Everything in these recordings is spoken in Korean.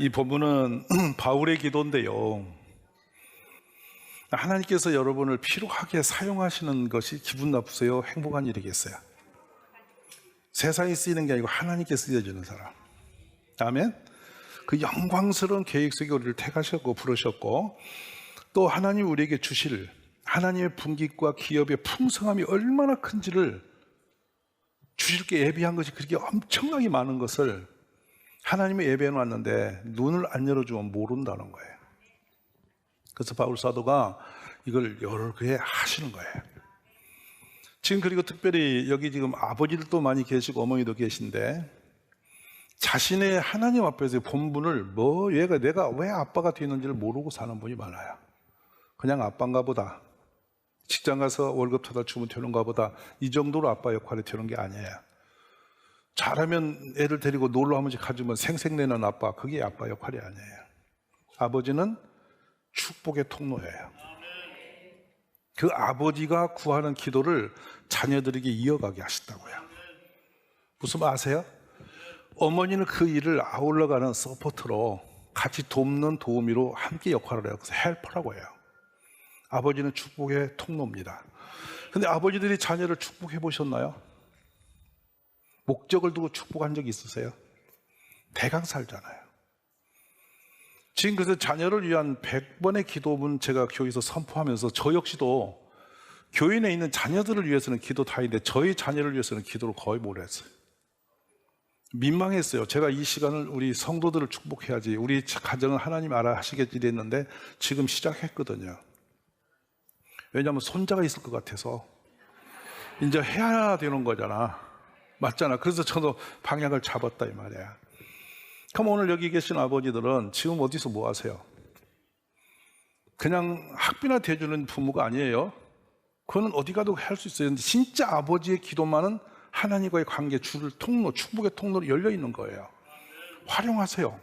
이 본문은 바울의 기도인데요. 하나님께서 여러분을 필요하게 사용하시는 것이 기분 나쁘세요? 행복한 일이겠어요? 세상에 쓰이는 게 아니고 하나님께 쓰여지는 사람. 아멘? 그 영광스러운 계획 속에 우리를 택하셨고 부르셨고, 또 하나님 우리에게 주실 하나님의 분깃과 기업의 풍성함이 얼마나 큰지를 주실 게 예비한 것이 그렇게 엄청나게 많은 것을 하나님의 예배해 놨는데 눈을 안 열어주면 모른다는 거예요. 그래서 바울 사도가 이걸 여러 개 하시는 거예요. 지금 그리고 특별히 여기 지금 아버지들도 많이 계시고 어머니도 계신데, 자신의 하나님 앞에서의 본분을 얘가 내가 왜 아빠가 되는지를 모르고 사는 분이 많아요. 그냥 아빠인가 보다, 직장 가서 월급 터다 주면 되는가 보다, 이 정도로 아빠 역할이 되는 게 아니에요. 잘하면 애를 데리고 놀러 한 번씩 가주면 생색내는 아빠, 그게 아빠 역할이 아니에요. 아버지는 축복의 통로예요. 그 아버지가 구하는 기도를 자녀들에게 이어가게 하신다고요. 무슨 말 아세요? 어머니는 그 일을 아울러가는 서포트로 같이 돕는 도우미로 함께 역할을 해요. 그래서 헬퍼라고 해요. 아버지는 축복의 통로입니다. 근데 아버지들이 자녀를 축복해 보셨나요? 목적을 두고 축복한 적이 있으세요? 대강 살잖아요. 지금 그래서 자녀를 위한 100번의 기도문 제가 교회에서 선포하면서 저 역시도 교회 내에 있는 자녀들을 위해서는 기도 다 했는데 저희 자녀를 위해서는 기도를 거의 못 했어요. 민망했어요. 제가 이 시간을 우리 성도들을 축복해야지, 우리 가정은 하나님 알아 하시겠지 이랬는데 지금 시작했거든요. 왜냐하면 손자가 있을 것 같아서 이제 해야 되는 거잖아. 맞잖아. 그래서 저도 방향을 잡았다 이 말이야. 그럼 오늘 여기 계신 아버지들은 지금 어디서 뭐 하세요? 그냥 학비나 대주는 부모가 아니에요. 그거는 어디 가도 할 수 있어요. 근데 진짜 아버지의 기도만은 하나님과의 관계 줄 통로, 축복의 통로로 열려 있는 거예요. 활용하세요.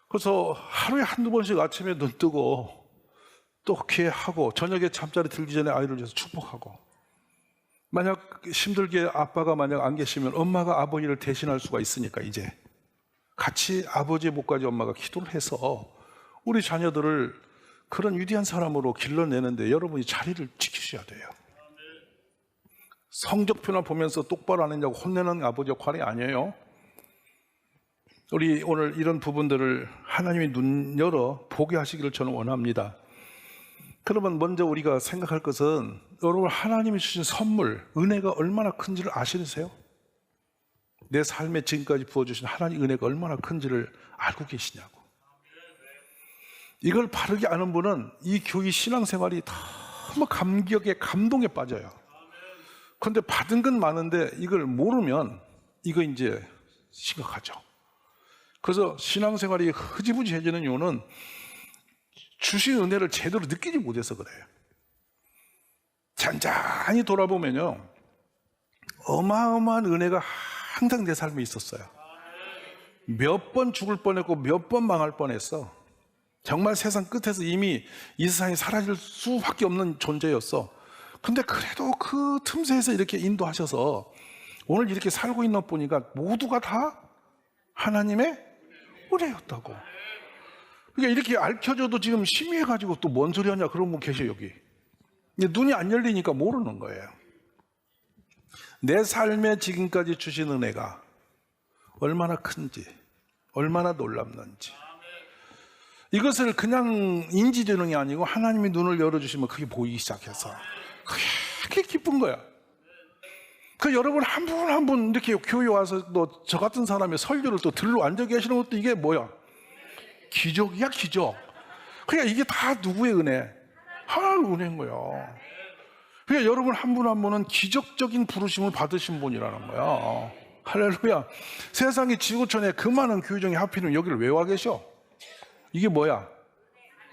그래서 하루에 한두 번씩 아침에 눈 뜨고 또 기회하고 저녁에 잠자리 들기 전에 아이를 위해서 축복하고, 만약 힘들게 아빠가 만약 안 계시면 엄마가 아버지를 대신할 수가 있으니까 이제 같이 아버지의 목까지 엄마가 기도를 해서 우리 자녀들을 그런 위대한 사람으로 길러내는데 여러분이 자리를 지키셔야 돼요. 성적표나 보면서 똑바로 안 했냐고 혼내는 아버지 역할이 아니에요. 우리 오늘 이런 부분들을 하나님이 눈 열어 보게 하시기를 저는 원합니다. 그러면 먼저 우리가 생각할 것은, 여러분 하나님이 주신 선물, 은혜가 얼마나 큰지를 아시세요? 내 삶에 지금까지 부어주신 하나님 은혜가 얼마나 큰지를 알고 계시냐고. 이걸 바르게 아는 분은 이 교회 신앙생활이 너무 감격에 감동에 빠져요. 그런데 받은 건 많은데 이걸 모르면 이거 이제 심각하죠. 그래서 신앙생활이 흐지부지해지는 이유는 주신 은혜를 제대로 느끼지 못해서 그래요. 잔잔히 돌아보면요, 어마어마한 은혜가 항상 내 삶에 있었어요. 몇 번 죽을 뻔했고 몇 번 망할 뻔했어. 정말 세상 끝에서 이미 이 세상에 사라질 수밖에 없는 존재였어. 근데 그래도 그 틈새에서 이렇게 인도하셔서 오늘 이렇게 살고 있는 보니까 모두가 다 하나님의 은혜였다고. 그러니까 이렇게 앓혀져도 지금 심의해가지고 또 뭔 소리 하냐 그런 분 계셔 여기. 근데 눈이 안 열리니까 모르는 거예요. 내 삶에 지금까지 주신 은혜가 얼마나 큰지, 얼마나 놀랍는지, 이것을 그냥 인지되는 게 아니고 하나님이 눈을 열어주시면 그게 보이기 시작해서 그게 기쁜 거야. 그 여러분 한 분 한 분 이렇게 교회 와서 또 저 같은 사람의 설교를 또 들러 앉아 계시는 것도 이게 뭐야? 기적이야, 기적. 그러니까 이게 다 누구의 은혜? 하나님의 은혜인 거야. 그러니까 여러분 한 분 한 분은 기적적인 부르심을 받으신 분이라는 거야. 할렐루야. 세상의 지구촌에 그 많은 교회 중에 하필이면 여기를 왜 와 계셔? 이게 뭐야?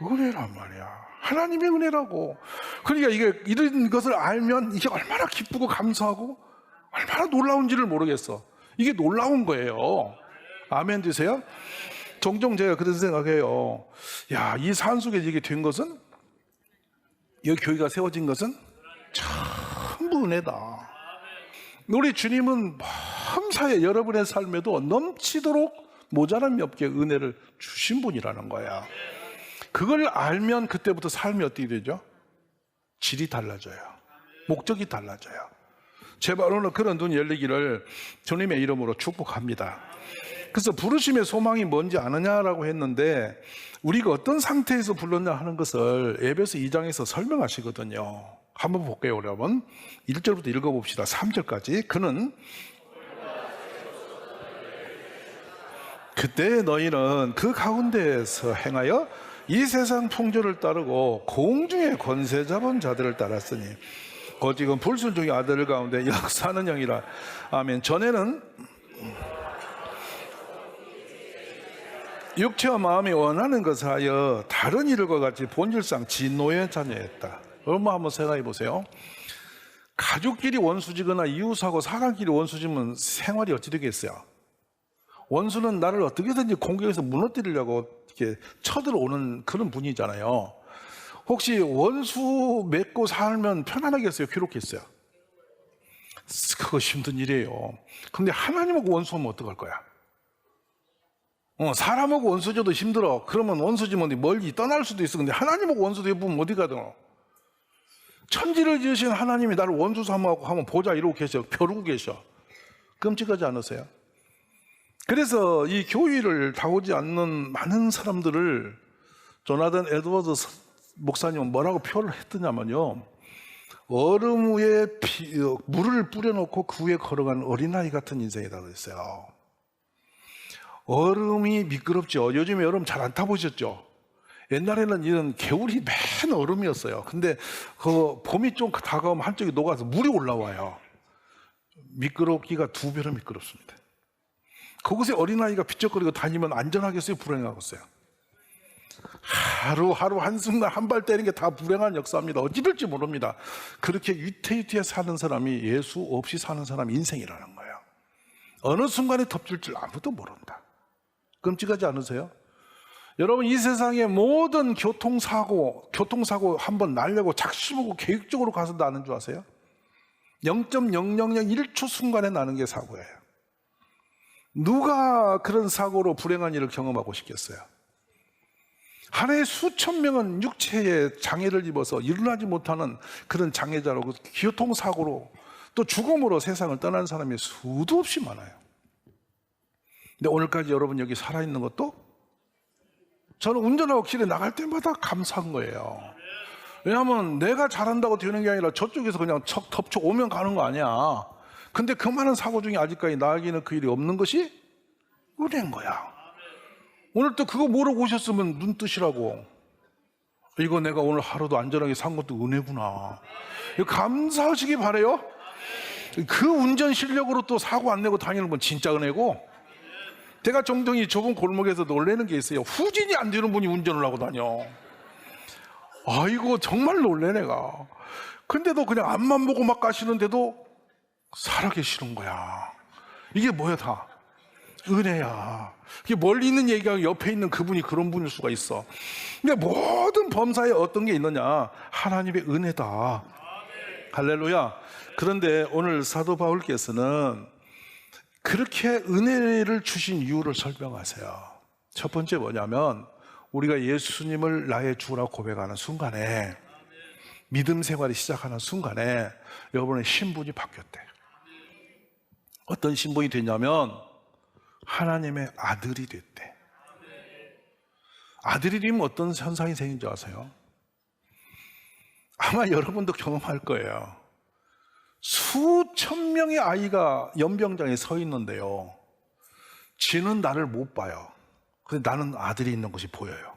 은혜란 말이야. 하나님의 은혜라고. 그러니까 이게 이런 것을 알면 이게 얼마나 기쁘고 감사하고 얼마나 놀라운지를 모르겠어. 이게 놀라운 거예요. 아멘 되세요? 종종 제가 그런 생각해요. 야, 이 산속에 이게 된 것은, 여기 교회가 세워진 것은 전부 은혜다. 우리 주님은 범사에 여러분의 삶에도 넘치도록 모자람이 없게 은혜를 주신 분이라는 거야. 그걸 알면 그때부터 삶이 어떻게 되죠? 질이 달라져요. 목적이 달라져요. 제발 오늘 그런 눈 열리기를 주님의 이름으로 축복합니다. 그래서 부르심의 소망이 뭔지 아느냐라고 했는데 우리가 어떤 상태에서 불렀냐 하는 것을 에베소 2장에서 설명하시거든요. 한번 볼게요, 여러분. 1절부터 읽어봅시다. 3절까지. 그는 그때 너희는 그 가운데에서 행하여 이 세상 풍조를 따르고 공중의 권세 잡은 자들을 따랐으니 오직은 불순종의 아들 가운데 역사하는 영이라. 아멘. 전에는 육체와 마음이 원하는 것을 하여 다른 일과 같이 본질상 진노의 자녀였다. 얼마 한번 생각해 보세요. 가족끼리 원수지거나 이웃하고 사람끼리 원수지면 생활이 어찌 되겠어요? 원수는 나를 어떻게든지 공격해서 무너뜨리려고 이렇게 쳐들어오는 그런 분이잖아요. 혹시 원수 맺고 살면 편안하겠어요? 괴롭겠어요? 그거 힘든 일이에요. 근데 하나님하고 원수하면 어떡할 거야? 사람하고 원수져도 힘들어. 그러면 원수지면 멀리 떠날 수도 있어. 근데 하나님하고 원수도 해보면 어디 가든. 천지를 지으신 하나님이 나를 원수 삼아갖고 한번 보자 이러고 계셔. 벼르고 계셔. 끔찍하지 않으세요? 그래서 이 교회를 다오지 않는 많은 사람들을 조나단 에드워드 목사님은 뭐라고 표현을 했더냐면요, 얼음 위에 물을 뿌려놓고 그 위에 걸어가는 어린아이 같은 인생이라고 그랬어요. 얼음이 미끄럽죠. 요즘에 얼음 잘 안 타보셨죠? 옛날에는 이런 개울이 맨 얼음이었어요. 근데 그 봄이 좀 다가오면 한쪽이 녹아서 물이 올라와요. 미끄럽기가 2배로 미끄럽습니다. 그곳에 어린아이가 비쩍거리고 다니면 안전하겠어요? 불행하겠어요? 하루하루 한순간 한 발 때리는 게 다 불행한 역사입니다. 어찌 될지 모릅니다. 그렇게 위태위태해 사는 사람이 예수 없이 사는 사람 인생이라는 거예요. 어느 순간에 덮칠 줄 아무도 모른다. 끔찍하지 않으세요? 여러분, 이 세상의 모든 교통사고 한번 날려고 작심하고 계획적으로 가서 나는 줄 아세요? 0.0001초 순간에 나는 게 사고예요. 누가 그런 사고로 불행한 일을 경험하고 싶겠어요? 하루에 수천 명은 육체에 장애를 입어서 일어나지 못하는 그런 장애자로 교통사고로 또 죽음으로 세상을 떠난 사람이 수도 없이 많아요. 근데 오늘까지 여러분 여기 살아있는 것도 저는 운전하고 길에 나갈 때마다 감사한 거예요. 왜냐하면 내가 잘한다고 되는 게 아니라 저쪽에서 그냥 덮쳐 오면 가는 거 아니야. 근데 그 많은 사고 중에 아직까지 나에게는 그 일이 없는 것이 은혜인 거야. 오늘 또 그거 모르고 오셨으면 눈 뜨시라고. 이거 내가 오늘 하루도 안전하게 산 것도 은혜구나. 감사하시기 바라요. 그 운전 실력으로 또 사고 안 내고 다니는 건 진짜 은혜고, 제가 종종 이 좁은 골목에서 놀래는 게 있어요. 후진이 안 되는 분이 운전을 하고 다녀. 아이고 정말 놀래 내가. 근데도 그냥 앞만 보고 막 가시는데도 살아계시는 거야. 이게 뭐야? 다 은혜야. 이게 멀리 있는 얘기가 옆에 있는 그분이 그런 분일 수가 있어. 근데 모든 범사에 어떤 게 있느냐? 하나님의 은혜다. 할렐루야. 그런데 오늘 사도 바울께서는 그렇게 은혜를 주신 이유를 설명하세요. 첫 번째 뭐냐면, 우리가 예수님을 나의 주라고 고백하는 순간에, 믿음 생활이 시작하는 순간에 여러분의 신분이 바뀌었대. 어떤 신분이 됐냐면 하나님의 아들이 됐대. 아들이 되면 어떤 현상이 생긴 줄 아세요? 아마 여러분도 경험할 거예요. 수천 명의 아이가 연병장에 서 있는데요, 지는 나를 못 봐요. 근데 나는 아들이 있는 것이 보여요.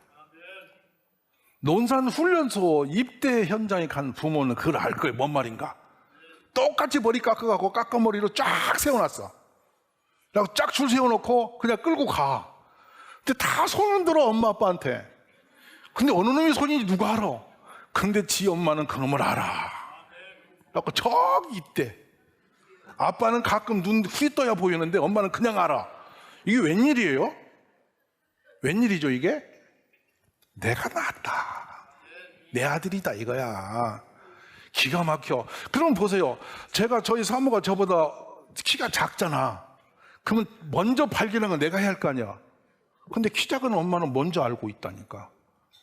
논산 훈련소 입대 현장에 간 부모는 그걸 알 거예요. 뭔 말인가? 똑같이 머리 깎아가고 깎아머리로 쫙 세워놨어. 그리고 쫙 줄 세워놓고 그냥 끌고 가. 근데 다 손은 들어, 엄마 아빠한테. 근데 어느 놈이 손인지 누가 알아? 근데 지 엄마는 그놈을 알아. 그래갖고 저기 있대. 아빠는 가끔 눈 휘떠야 보이는데 엄마는 그냥 알아. 이게 웬일이에요? 웬일이죠 이게? 내가 낳았다, 내 아들이다 이거야. 기가 막혀. 그럼 보세요. 저희 사모가 저보다 키가 작잖아. 그러면 먼저 발견한 건 내가 해야 할 거 아니야. 근데 키 작은 엄마는 먼저 알고 있다니까.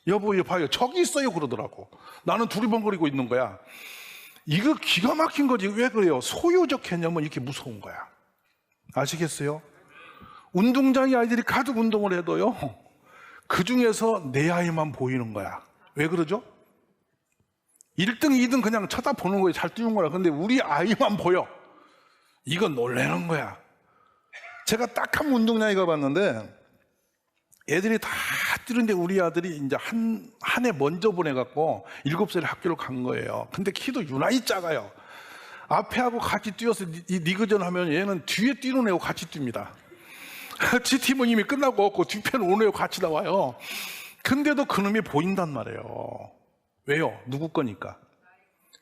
여보, 이거 봐요. 저기 있어요. 그러더라고. 나는 두리번거리고 있는 거야. 이거 기가 막힌 거지. 왜 그래요? 소유적 개념은 이렇게 무서운 거야. 아시겠어요? 운동장에 아이들이 가득 운동을 해도요, 그 중에서 내 아이만 보이는 거야. 왜 그러죠? 1등, 2등 그냥 쳐다보는 거예요. 잘 뛰는 거라. 근데 우리 아이만 보여. 이건 놀라는 거야. 제가 딱 한 운동장에 가봤는데 애들이 다 뛰는데 우리 아들이 이제 한 해 먼저 보내갖고 7살에 학교를 간 거예요. 근데 키도 유난히 작아요. 앞에 하고 같이 뛰어서 리그전 하면 얘는 뒤에 뛰는 애하고 같이 뜁니다. 지 팀은 이미 끝나고 없고 뒤편 오는 애하고 같이 나와요. 근데도 그놈이 보인단 말이에요. 왜요? 누구 거니까?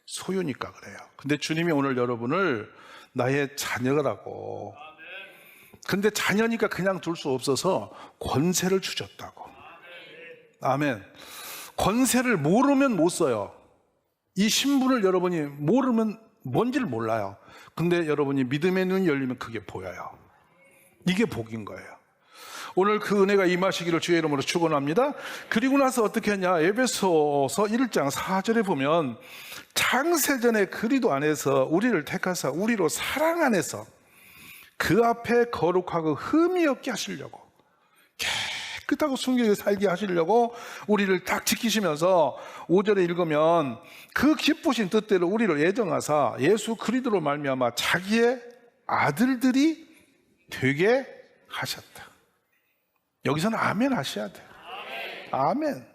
소유니까 그래요. 근데 주님이 오늘 여러분을 나의 자녀라고. 근데 자녀니까 그냥 둘 수 없어서 권세를 주셨다고. 아멘. 권세를 모르면 못 써요. 이 신분을 여러분이 모르면 뭔지를 몰라요. 근데 여러분이 믿음의 눈이 열리면 그게 보여요. 이게 복인 거예요. 오늘 그 은혜가 임하시기를 주의 이름으로 축원합니다. 그리고 나서 어떻게 했냐? 에베소서 1장 4절에 보면 창세전의 그리도 안에서 우리를 택하사 우리로 사랑 안에서 그 앞에 거룩하고 흠이 없게 하시려고, 깨끗하고 순결하게 살게 하시려고 우리를 딱 지키시면서 5절에 읽으면 그 기쁘신 뜻대로 우리를 예정하사 예수 그리스도로 말미암아 자기의 아들들이 되게 하셨다. 여기서는 아멘 하셔야 돼요. 아멘.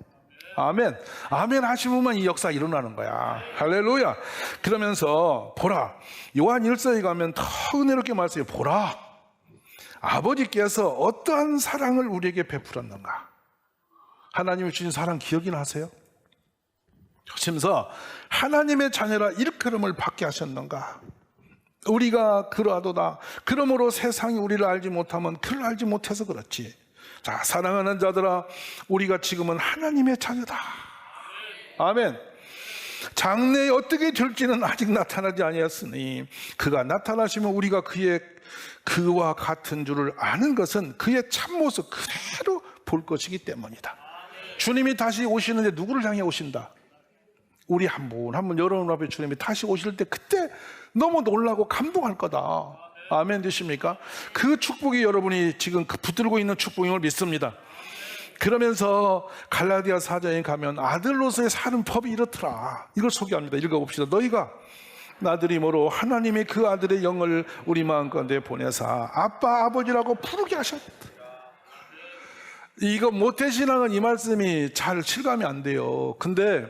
아멘. 아멘 하시면 이 역사 일어나는 거야. 할렐루야. 그러면서 보라, 요한 1서에 가면 더 은혜롭게 말씀해요. 보라, 아버지께서 어떠한 사랑을 우리에게 베풀었는가. 하나님이 주신 사랑 기억이 나세요? 하시면서 하나님의 자녀라 일컬음을 받게 하셨는가. 우리가 그러하도다. 그러므로 세상이 우리를 알지 못하면 그를 알지 못해서 그렇지. 자, 사랑하는 자들아, 우리가 지금은 하나님의 자녀다. 아멘. 장래에 어떻게 될지는 아직 나타나지 아니하였으니 그가 나타나시면 우리가 그와 같은 줄을 아는 것은 그의 참모습 그대로 볼 것이기 때문이다. 주님이 다시 오시는데 누구를 향해 오신다? 우리 한 분 여러분 앞에 주님이 다시 오실 때 그때 너무 놀라고 감동할 거다. 아멘 되십니까? 그 축복이 여러분이 지금 붙들고 있는 축복임을 믿습니다. 그러면서 갈라디아 4장에 가면 아들로서의 사는 법이 이렇더라. 이걸 소개합니다. 읽어봅시다. 너희가 나들이므로 하나님의 그 아들의 영을 우리 마음가운데 보내사 아빠 아버지라고 부르게 하셨다. 이거 모태신앙은 이 말씀이 잘 실감이 안 돼요. 근데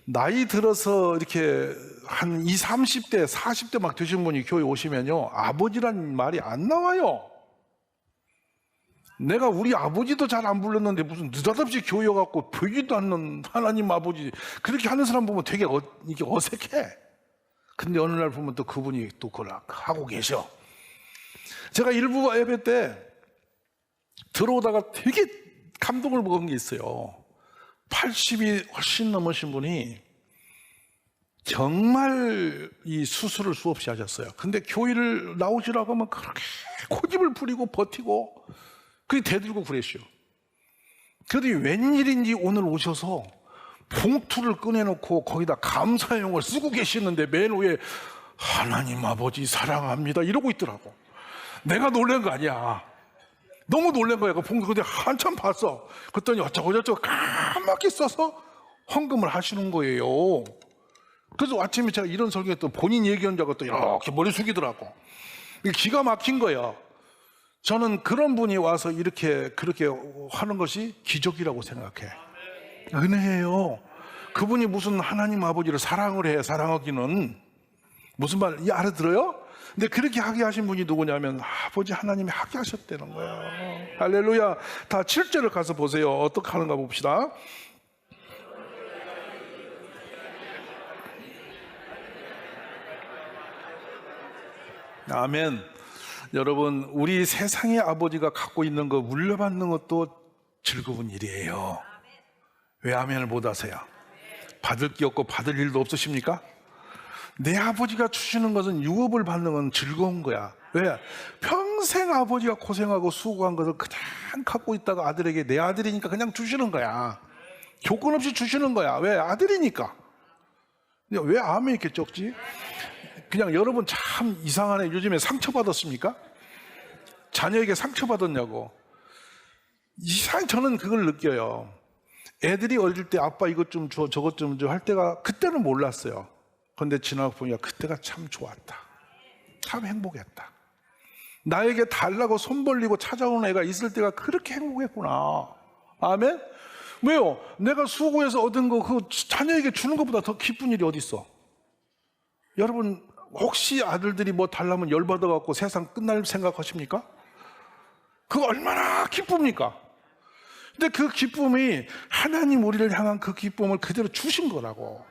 나이 들어서 이렇게 한 20, 30대, 40대 막 되신 분이 교회 오시면요, 아버지란 말이 안 나와요. 내가 우리 아버지도 잘 안 불렀는데 무슨 느닷없이 교회 와갖고 보이지도 않는 하나님 아버지 그렇게 하는 사람 보면 되게 이게 어색해. 근데 어느 날 보면 또 그분이 또 그걸 하고 계셔. 제가 일부 예배 때 들어오다가 되게 감동을 먹은 게 있어요. 80이 훨씬 넘으신 분이 정말 이 수술을 수없이 하셨어요. 근데 교회를 나오시라고 하면 그렇게 고집을 부리고 버티고 그게 대들고 그랬어요. 그래도 웬일인지 오늘 오셔서 봉투를 꺼내놓고 거기다 감사용을 쓰고 계시는데 맨 위에 하나님 아버지 사랑합니다 이러고 있더라고. 내가 놀란 거 아니야. 너무 놀란 거야. 그 봉투 근데 한참 봤어. 그랬더니 어쩌고저쩌고 까맣게 써서 헌금을 하시는 거예요. 그래서 아침에 제가 이런 설교했더니 본인 얘기한 자가 또 이렇게 머리 숙이더라고. 기가 막힌 거야. 저는 그런 분이 와서 그렇게 하는 것이 기적이라고 생각해. 은혜예요. 그분이 무슨 하나님 아버지를 사랑을 해. 사랑하기는 무슨 말 알아들어요? 근데 그렇게 하게 하신 분이 누구냐면 아버지 하나님이 하게 하셨다는 거예요. 할렐루야. 다 7절을 가서 보세요. 어떻게 하는가 봅시다. 아멘. 여러분, 우리 세상의 아버지가 갖고 있는 거 물려받는 것도 즐거운 일이에요. 왜 아멘을 못 하세요? 받을 게 없고 받을 일도 없으십니까? 내 아버지가 주시는 것은 유업을 받는 건 즐거운 거야. 왜? 평생 아버지가 고생하고 수고한 것을 그냥 갖고 있다가 아들에게 내 아들이니까 그냥 주시는 거야. 조건 없이 주시는 거야. 왜? 아들이니까. 왜 암이 이렇게 적지? 그냥 여러분 참 이상하네. 요즘에 상처받았습니까? 자녀에게 상처받았냐고. 이상 저는 그걸 느껴요. 애들이 어릴 때 아빠 이것 좀 줘 저것 좀 줘 할 때가 그때는 몰랐어요. 그런데 지나고 보니까 그때가 참 좋았다. 참 행복했다. 나에게 달라고 손 벌리고 찾아오는 애가 있을 때가 그렇게 행복했구나. 아멘? 왜요? 내가 수고해서 얻은 거 그 자녀에게 주는 것보다 더 기쁜 일이 어디 있어? 여러분 혹시 아들들이 뭐 달라면 열받아 갖고 세상 끝날 생각하십니까? 그거 얼마나 기쁩니까? 근데 그 기쁨이 하나님 우리를 향한 그 기쁨을 그대로 주신 거라고.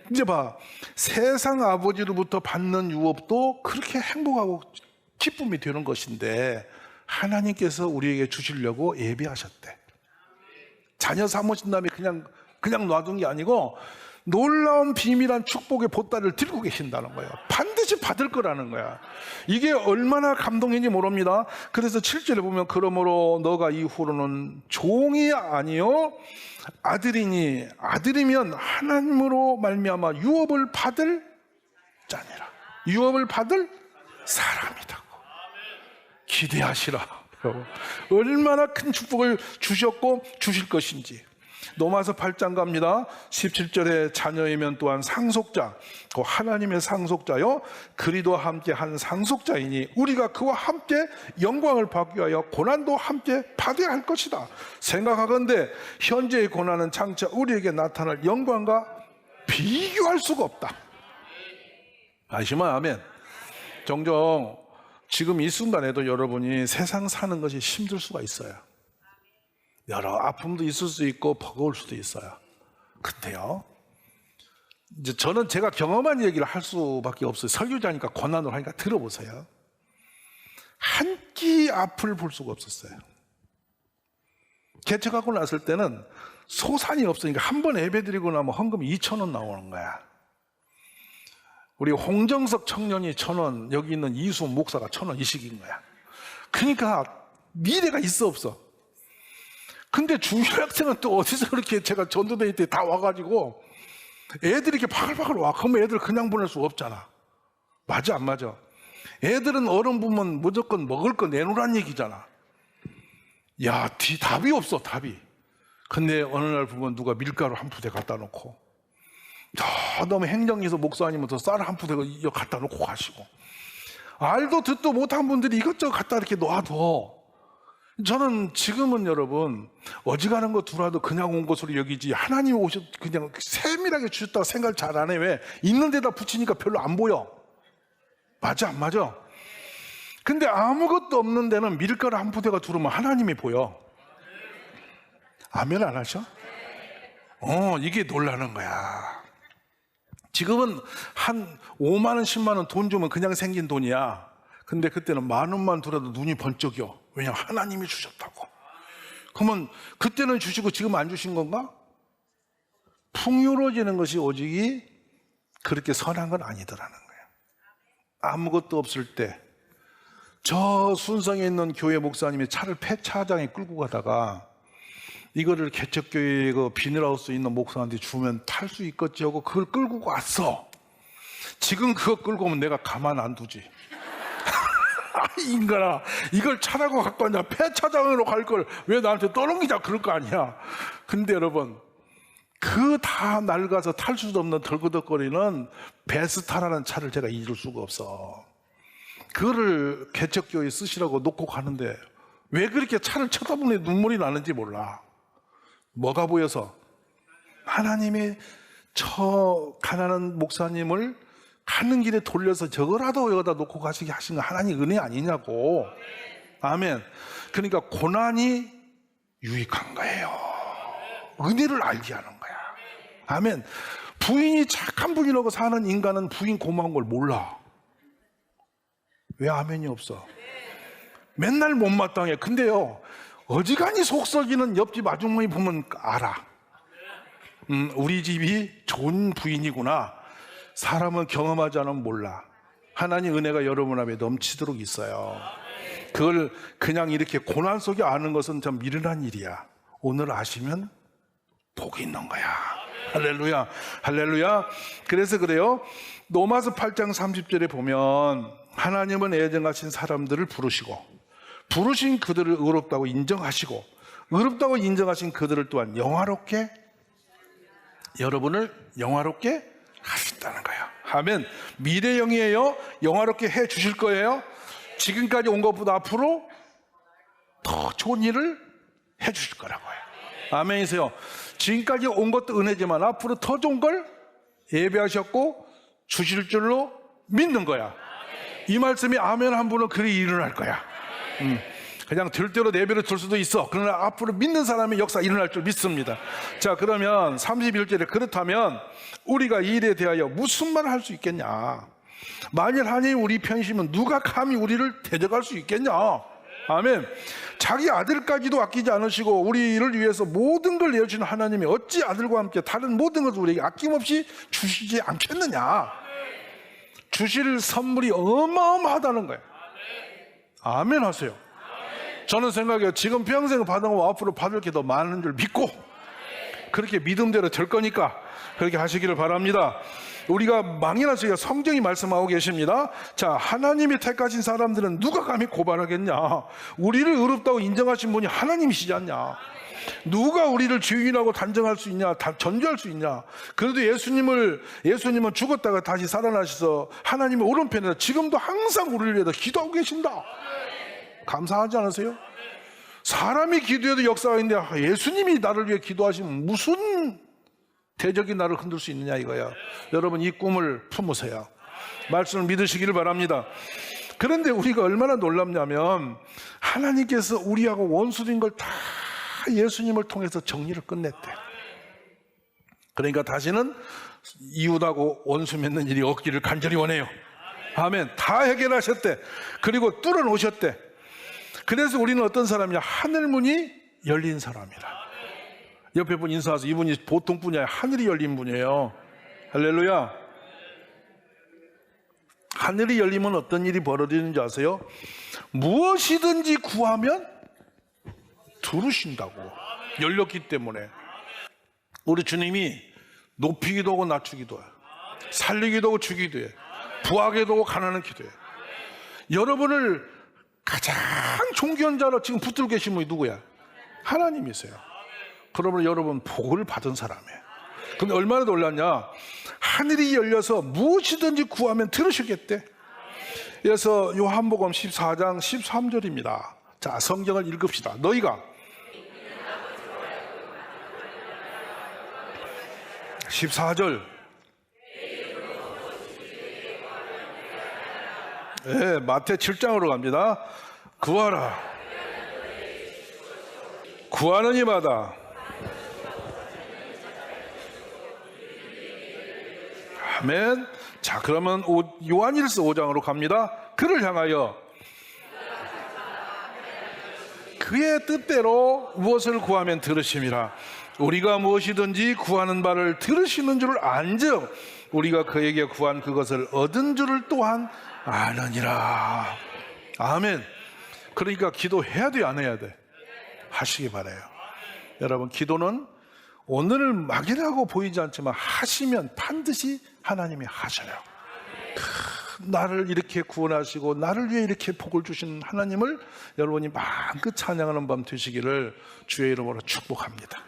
이제 봐, 세상 아버지로부터 받는 유업도 그렇게 행복하고 기쁨이 되는 것인데 하나님께서 우리에게 주시려고 예비하셨대. 자녀 삼으신 다음에 그냥 놔둔 게 아니고 놀라운 비밀한 축복의 보따리를 들고 계신다는 거예요. 반드시 받을 거라는 거야. 이게 얼마나 감동인지 모릅니다. 그래서 7절에 보면 그러므로 너가 이후로는 종이 아니요 아들이니 아들이면 하나님으로 말미암아 유업을 받을 자니라. 유업을 받을 사람이라고. 기대하시라. 얼마나 큰 축복을 주셨고 주실 것인지. 로마서 8장 갑니다. 17절에 자녀이면 또한 상속자, 그 하나님의 상속자요 그리스도와 함께 한 상속자이니 우리가 그와 함께 영광을 받기 위하여 고난도 함께 받아야 할 것이다. 생각하건대 현재의 고난은 장차 우리에게 나타날 영광과 비교할 수가 없다. 아시면 아멘. 종종 지금 이 순간에도 여러분이 세상 사는 것이 힘들 수가 있어요. 여러 아픔도 있을 수 있고 버거울 수도 있어요. 근데요, 이제 저는 제가 경험한 얘기를 할 수밖에 없어요. 설교자니까 고난을 하니까 들어보세요. 한 끼 앞을 볼 수가 없었어요. 개척하고 났을 때는 소산이 없으니까 한 번 예배드리고 나면 헌금이 2,000원 나오는 거야. 우리 홍정석 청년이 1,000원, 여기 있는 이수 목사가 1,000원 이식인 거야. 그러니까 미래가 있어 없어. 근데 중学生은 또 어디서 그렇게 제가 전도대회 때 다 와가지고 애들이 이렇게 바글바글 와. 그러면 애들 그냥 보낼 수 없잖아. 맞아 안 맞아? 애들은 어른 보면 무조건 먹을 거 내놓으란 얘기잖아. 야, 답이 없어 답이. 근데 어느 날 보면 누가 밀가루 한 푸대 갖다 놓고 저 너무 행정에서 목사님은 더 쌀 한 푸대 갖다 놓고 가시고 알도 듣도 못한 분들이 이것저것 갖다 이렇게 놔둬. 저는 지금은 여러분 어지간한 거 들어와도 그냥 온 것으로 여기지 하나님이 오셔 그냥 세밀하게 주셨다고 생각 잘 안 해. 왜? 있는 데다 붙이니까 별로 안 보여. 맞아 안 맞아? 근데 아무것도 없는 데는 밀가루 한 푸대가 들어오면 하나님이 보여. 아멘 안 하셔? 이게 놀라는 거야. 지금은 한 5만 원 10만 원 돈 주면 그냥 생긴 돈이야. 근데 그때는 10,000원만 들어도 눈이 번쩍여. 왜냐하면 하나님이 주셨다고. 그러면 그때는 주시고 지금 안 주신 건가? 풍요로워지는 것이 오직이 그렇게 선한 건 아니더라는 거예요. 아무것도 없을 때 저 순성에 있는 교회 목사님이 차를 폐차장에 끌고 가다가 이거를 개척교회 그 비닐하우스 있는 목사한테 주면 탈 수 있겠지 하고 그걸 끌고 왔어. 지금 그거 끌고 오면 내가 가만 안 두지. 인간아, 이걸 차라고 갖고 왔냐? 폐차장으로 갈 걸 왜 나한테 떠넘기자 그럴 거 아니야. 근데 여러분 그 다 낡아서 탈 수도 없는 덜그덕거리는 베스타라는 차를 제가 잊을 수가 없어. 그거를 개척교회에 쓰시라고 놓고 가는데 왜 그렇게 차를 쳐다보니 눈물이 나는지 몰라. 뭐가 보여서? 하나님이 저 가난한 목사님을 가는 길에 돌려서 저거라도 여기다 놓고 가시게 하신 거 하나님 은혜 아니냐고. 아멘. 그러니까 고난이 유익한 거예요. 은혜를 알게 하는 거야. 아멘. 부인이 착한 부인하고 사는 인간은 부인 고마운 걸 몰라. 왜 아멘이 없어? 맨날 못마땅해. 근데요 어지간히 속 썩이는 옆집 아주머니 보면 알아. 우리 집이 좋은 부인이구나. 사람은 경험하지 않으면 몰라. 하나님 은혜가 여러분 앞에 넘치도록 있어요. 그걸 그냥 이렇게 고난 속에 아는 것은 참 미련한 일이야. 오늘 아시면 복이 있는 거야. 할렐루야, 할렐루야. 그래서 그래요. 로마서 8장 30절에 보면 하나님은 애정하신 사람들을 부르시고 부르신 그들을 의롭다고 인정하시고 의롭다고 인정하신 그들을 또한 영화롭게, 여러분을 영화롭게 하신다는 거예요. 하면 미래형이에요. 영화롭게 해 주실 거예요. 지금까지 온 것보다 앞으로 더 좋은 일을 해 주실 거라고요. 아멘이세요. 지금까지 온 것도 은혜지만 앞으로 더 좋은 걸 예배하셨고 주실 줄로 믿는 거야. 이 말씀이 아멘 한 분은 그리 일어날 거야. 그냥 들 대로 내버려 둘 수도 있어. 그러나 앞으로 믿는 사람의 역사 일어날 줄 믿습니다. 자, 그러면 31절에 그렇다면 우리가 이 일에 대하여 무슨 말을 할 수 있겠냐? 만일 하나님이 우리 편이시면 누가 감히 우리를 대적할 수 있겠냐? 아멘. 자기 아들까지도 아끼지 않으시고 우리를 위해서 모든 걸 내어주는 하나님이 어찌 아들과 함께 다른 모든 것을 우리에게 아낌없이 주시지 않겠느냐? 주실 선물이 어마어마하다는 거예요. 아멘 하세요. 저는 생각해요. 지금 평생 받은 거 앞으로 받을 게 더 많은 줄 믿고 그렇게 믿음대로 될 거니까 그렇게 하시기를 바랍니다. 우리가 망연하시게 성경이 말씀하고 계십니다. 자, 하나님이 택하신 사람들은 누가 감히 고발하겠냐? 우리를 의롭다고 인정하신 분이 하나님이시지 않냐? 누가 우리를 주인이라고 단정할 수 있냐? 전제할 수 있냐? 그래도 예수님은 죽었다가 다시 살아나셔서 하나님의 오른편에서 지금도 항상 우리를 위해서 기도하고 계신다. 감사하지 않으세요? 사람이 기도해도 역사가 있는데 예수님이 나를 위해 기도하시면 무슨 대적이 나를 흔들 수 있느냐 이거야. 여러분 이 꿈을 품으세요. 말씀을 믿으시기를 바랍니다. 그런데 우리가 얼마나 놀랍냐면 하나님께서 우리하고 원수된 걸 다 예수님을 통해서 정리를 끝냈대. 그러니까 다시는 이웃하고 원수 맺는 일이 없기를 간절히 원해요. 아멘. 다 해결하셨대. 그리고 뚫어놓으셨대. 그래서 우리는 어떤 사람이냐? 하늘문이 열린 사람이라. 옆에 분 인사하세요. 이분이 보통 분이 아니라 하늘이 열린 분이에요. 할렐루야. 하늘이 열리면 어떤 일이 벌어지는지 아세요? 무엇이든지 구하면 들으신다고. 열렸기 때문에. 우리 주님이 높이기도 하고 낮추기도 해요. 살리기도 하고 죽이기도 해요. 부하게도 하고 가난하기도 해요. 여러분을 가장 존귀한 자로 지금 붙들고 계신 분이 누구야? 하나님이세요. 그러면 여러분 복을 받은 사람이에요. 근데 얼마나 놀랐냐? 하늘이 열려서 무엇이든지 구하면 들으시겠대. 그래서 요한복음 14장 13절입니다. 자, 성경을 읽읍시다. 너희가 14절. 네, 마태 7장으로 갑니다. 구하라. 구하는 이마다. 아멘. 자, 그러면 요한일서 5장으로 갑니다. 그를 향하여 그의 뜻대로 무엇을 구하면 들으심이라. 우리가 무엇이든지 구하는 바를 들으시는 줄을 안즉 우리가 그에게 구한 그것을 얻은 줄을 또한 아느니라. 아멘. 그러니까 기도해야 돼, 안 해야 돼? 하시기 바라요. 여러분, 기도는 오늘을 막이라고 보이지 않지만 하시면 반드시 하나님이 하셔요. 나를 이렇게 구원하시고 나를 위해 이렇게 복을 주신 하나님을 여러분이 마음껏 찬양하는 밤 되시기를 주의 이름으로 축복합니다.